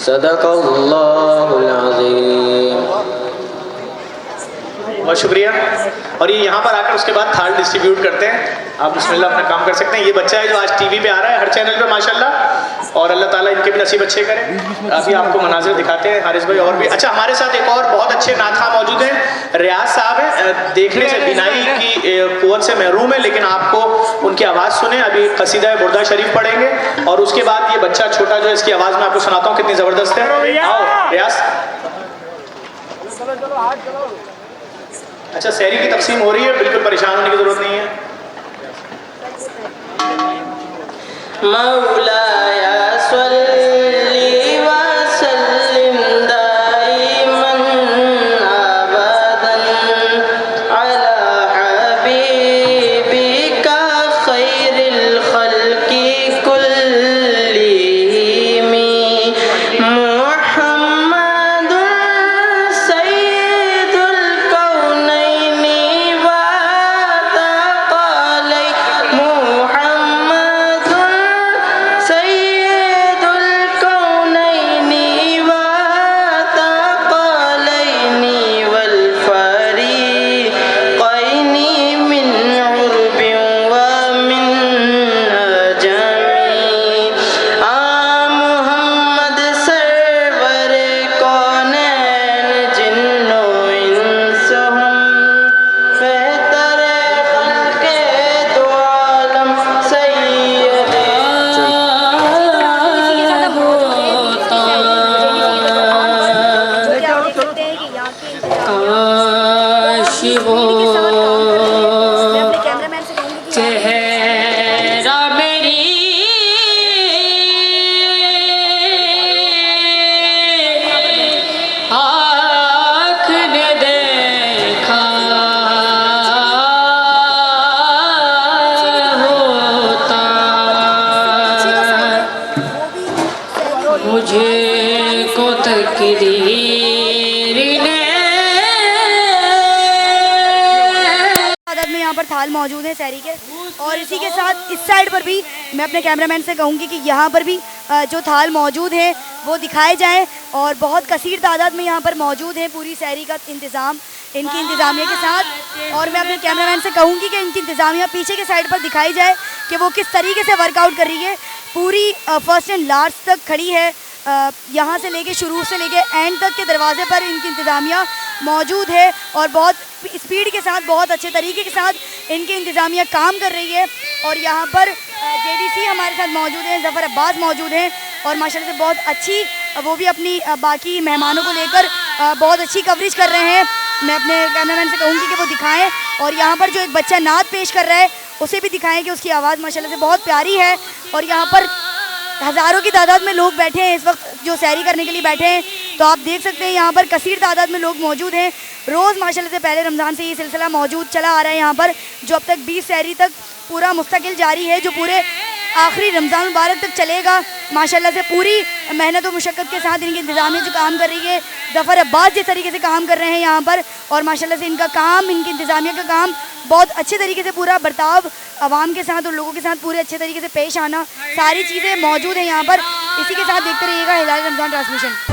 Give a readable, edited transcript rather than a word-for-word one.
सदक़ल्लाहुल अज़ीम। बहुत शुक्रिया। और ये यहाँ पर आकर उसके बाद थाल डिस्ट्रीब्यूट करते हैं। आप बिस्मिल्लाह अपना काम कर सकते हैं। ये बच्चा है जो आज टीवी पे आ रहा है हर चैनल पे माशाल्लाह, और अल्लाह ताला इनके भी नसीब अच्छे करे। अभी आपको मनाजिर दिखाते हैं हारिस भाई। और भी अच्छा, हमारे साथ एक और बहुत अच्छे नाथा मौजूद हैं, रियाज साहब हैं। देखने से बिनाई की कुव्वत से महरूम है, लेकिन आपको उनकी आवाज़ सुने। अभी कसीदा बुर्दा शरीफ पढ़ेंगे और उसके बाद ये बच्चा छोटा जो है इसकी आवाज़ में आपको सुनाता हूँ कितनी ज़बरदस्त है। आओ रियाज। अच्छा, सहरी की तकसीम हो रही है, बिल्कुल परेशान होने की जरूरत नहीं है। मौलाया सल्ली व सल्लिम दाइमन अबदन अला हबीबिका खैरिल खल्क़ि कुल्लिहिम मुहम्मदुन सय्यिदुल कौनैनि व तक़लैनि मुहम्मदुन सय्यिदुल कौनैनि व तक़लैनि वल फरीक़ैनि मिन उर्बिन व मिन अजमी। आ मुहम्मद सरवर कौनैन जिन्नो इंस हम बेहतर खल्क़े दो आलम सैयद काश वो चेहरा मेरी आँख ने देखा होता, मुझे को तकदीर ने। तादाद में यहाँ पर थाल मौजूद है सहरी के, और इसी के साथ इस साइड पर भी मैं अपने कैमरामैन से कहूँगी कि यहाँ पर भी जो थाल मौजूद है वो दिखाए जाएं, और बहुत कसीर तादाद में यहाँ पर मौजूद है पूरी सहरी का इंतज़ाम इनकी इंतज़ामिया के साथ। और मैं अपने कैमरामैन से कहूँगी कि इनकी इंतज़ामिया पीछे के साइड पर दिखाई जाए कि वो किस तरीके से वर्कआउट कर रही है। पूरी फर्स्ट एंड लास्ट तक खड़ी है, यहाँ से लेके शुरू से लेके एंड तक के दरवाजे पर इनकी इंतज़ामिया मौजूद है, और बहुत स्पीड के साथ बहुत अच्छे तरीके के साथ इनकी इंतज़ामिया काम कर रही है। और यहाँ पर जेडीसी हमारे साथ मौजूद हैं, ज़फ़र अब्बास मौजूद हैं, और माशाल्लाह से बहुत अच्छी वो भी अपनी बाकी मेहमानों को लेकर बहुत अच्छी कवरेज कर रहे हैं। मैं अपने कैमरामैन से कहूँगी कि वो दिखाएं, और यहाँ पर जो एक बच्चा नात पेश कर रहा है उसे भी दिखाएं कि उसकी आवाज़ माशाल्लाह से बहुत प्यारी है। और यहाँ पर हज़ारों की तादाद में लोग बैठे हैं इस वक्त, जो सैरी करने के लिए बैठे हैं। तो आप देख सकते हैं यहाँ पर कसीर तादाद में लोग मौजूद हैं। रोज़ माशाल्लाह से पहले रमज़ान से ये सिलसिला मौजूद चला आ रहा है यहाँ पर, जो अब तक 20 सैरी तक पूरा मुस्तकिल जारी है, जो पूरे आखिरी रमज़ान मुबारक तक चलेगा। माशाल्लाह से पूरी मेहनत और मुशक्क़त के साथ इनकी इंतज़ामिया जो काम कर रही है, ज़फ़र अब्बास जिस तरीके से काम कर रहे हैं यहाँ पर, और माशाल्लाह से इनका काम, इनकी इंतज़ामिया का काम बहुत अच्छे तरीके से पूरा बर्ताव आवाम के साथ और लोगों के साथ पूरे अच्छे तरीके से पेश आना, सारी चीज़ें मौजूद हैं यहाँ पर। इसी के साथ देखते रहिएगा हिलाल रमज़ान ट्रांसमिशन।